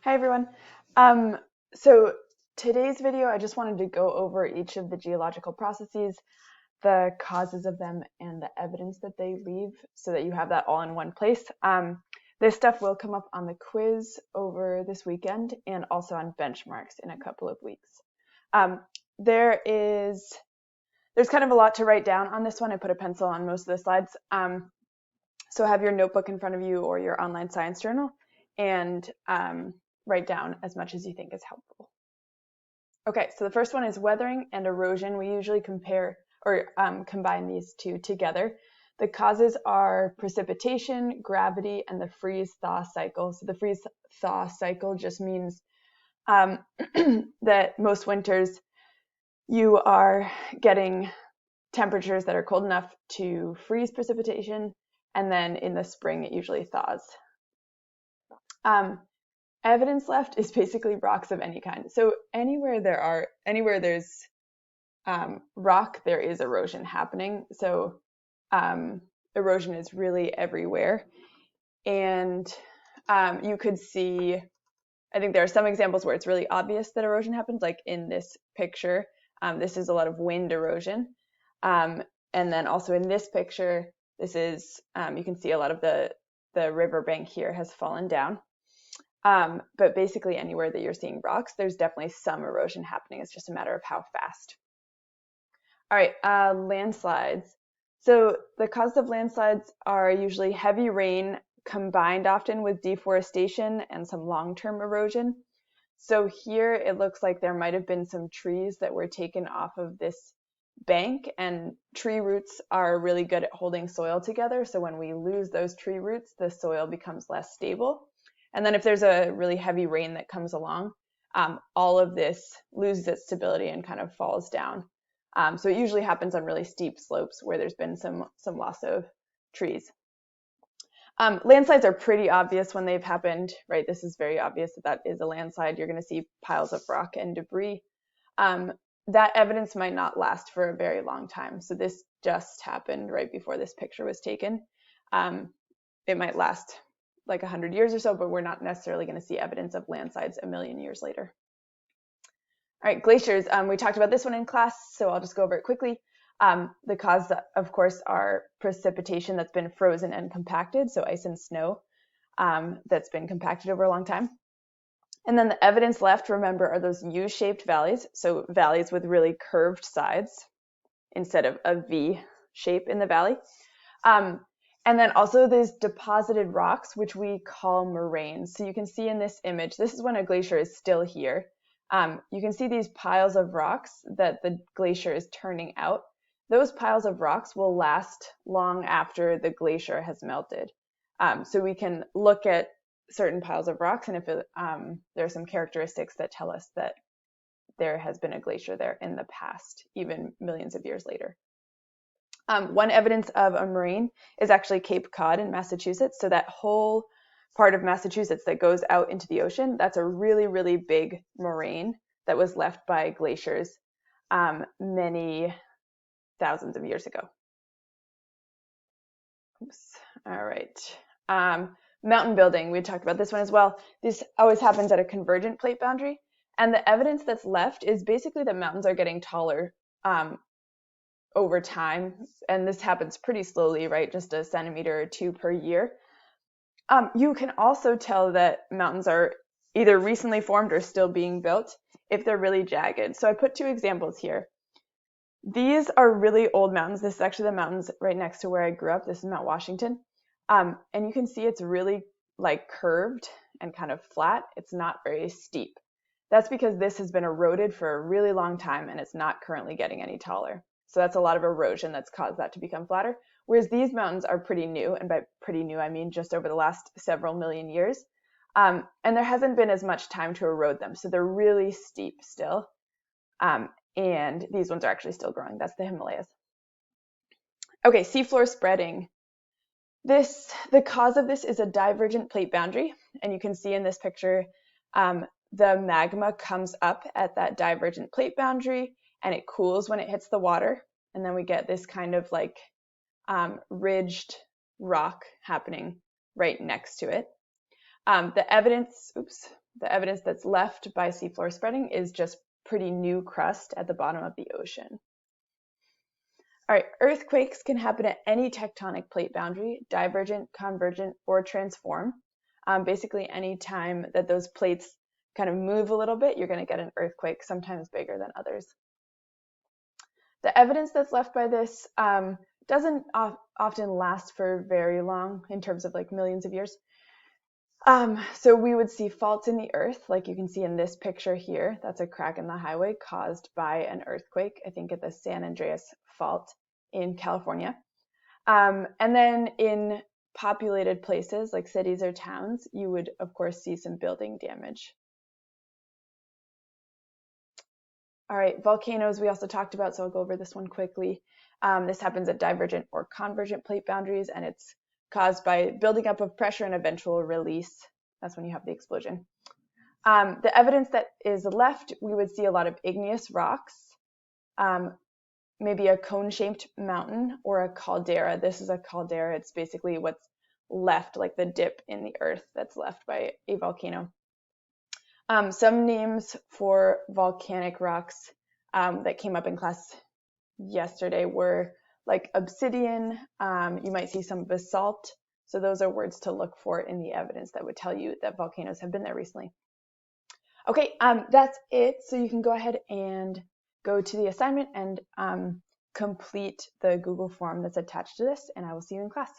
Hi everyone. Um, so today's video, I just wanted to go over each of the geological processes, the causes of them, and the evidence that they leave so that you have that all in one place. This stuff will come up on the quiz over this weekend and also on benchmarks in a couple of weeks. There's kind of a lot to write down on this one. I put a pencil on most of the slides. So have your notebook in front of you or your online science journal and write down as much as you think is helpful. Okay, so the first one is weathering and erosion. We usually compare or combine these two together. The causes are precipitation, gravity, and the freeze-thaw cycle. So the freeze-thaw cycle just means that most winters you are getting temperatures that are cold enough to freeze precipitation, and then in the spring it usually thaws. Evidence left is basically rocks of any kind. So anywhere there's rock, there is erosion happening. So erosion is really everywhere. And you could see, I think there are some examples where it's really obvious that erosion happens, like in this picture. This is a lot of wind erosion. And then also in this picture, this is, you can see a lot of the riverbank here has fallen down. But basically anywhere that you're seeing rocks, there's definitely some erosion happening. It's just a matter of how fast. All right, landslides. So the causes of landslides are usually heavy rain combined often with deforestation and some long-term erosion. So here it looks like there might have been some trees that were taken off of this bank, and tree roots are really good at holding soil together. So when we lose those tree roots, the soil becomes less stable. And then if there's a really heavy rain that comes along, all of this loses its stability and kind of falls down. So it usually happens on really steep slopes where there's been some loss of trees. Landslides are pretty obvious when they've happened, right? This is very obvious that is a landslide. You're going to see piles of rock and debris. That evidence might not last for a very long time. So this just happened right before this picture was taken. It might last like 100 years or so, but we're not necessarily going to see evidence of landslides a million years later. All right, glaciers. We talked about this one in class, so I'll just go over it quickly. The cause, of course, are precipitation that's been frozen and compacted, so ice and snow that's been compacted over a long time. And then the evidence left, remember, are those U-shaped valleys, so valleys with really curved sides instead of a V shape in the valley. And then also these deposited rocks, which we call moraines. So you can see in this image, this is when a glacier is still here. You can see these piles of rocks that the glacier is turning out. Those piles of rocks will last long after the glacier has melted. So we can look at certain piles of rocks, and if there are some characteristics that tell us that there has been a glacier there in the past, even millions of years later. One evidence of a moraine is actually Cape Cod in Massachusetts. So that whole part of Massachusetts that goes out into the ocean, that's a really, really big moraine that was left by glaciers many thousands of years ago. Oops. All right. Mountain building, we talked about this one as well. This always happens at a convergent plate boundary. And the evidence that's left is basically that mountains are getting taller over time, and this happens pretty slowly, right? Just a centimeter or two per year. You can also tell that mountains are either recently formed or still being built if they're really jagged. So I put two examples here. These are really old mountains. This is actually the mountains right next to where I grew up. This is Mount Washington. And you can see it's really like curved and kind of flat. It's not very steep. That's because this has been eroded for a really long time and it's not currently getting any taller. So that's a lot of erosion that's caused that to become flatter. Whereas these mountains are pretty new, and by pretty new, I mean just over the last several million years. And there hasn't been as much time to erode them. So they're really steep still. And these ones are actually still growing. That's the Himalayas. Okay, seafloor spreading. The cause of this is a divergent plate boundary. And you can see in this picture, the magma comes up at that divergent plate boundary and it cools when it hits the water. And then we get this kind of like ridged rock happening right next to it. The evidence, The evidence that's left by seafloor spreading is just pretty new crust at the bottom of the ocean. All right, earthquakes can happen at any tectonic plate boundary, divergent, convergent, or transform. Basically, any time that those plates kind of move a little bit, you're going to get an earthquake, sometimes bigger than others. The evidence that's left by this doesn't often last for very long in terms of like millions of years. So we would see faults in the earth, like you can see in this picture here. That's a crack in the highway caused by an earthquake, I think at the San Andreas Fault in California. And then in populated places like cities or towns, you would of course see some building damage. All right, volcanoes we also talked about, so I'll go over this one quickly. This happens at divergent or convergent plate boundaries, and it's caused by building up of pressure and eventual release. That's when you have the explosion. The evidence that is left, we would see a lot of igneous rocks, maybe a cone-shaped mountain or a caldera. This is a caldera. It's basically what's left, like the dip in the earth that's left by a volcano. Some names for volcanic rocks that came up in class yesterday were like obsidian. You might see some basalt. So those are words to look for in the evidence that would tell you that volcanoes have been there recently. Okay, that's it. So you can go ahead and go to the assignment and complete the Google form that's attached to this, and I will see you in class.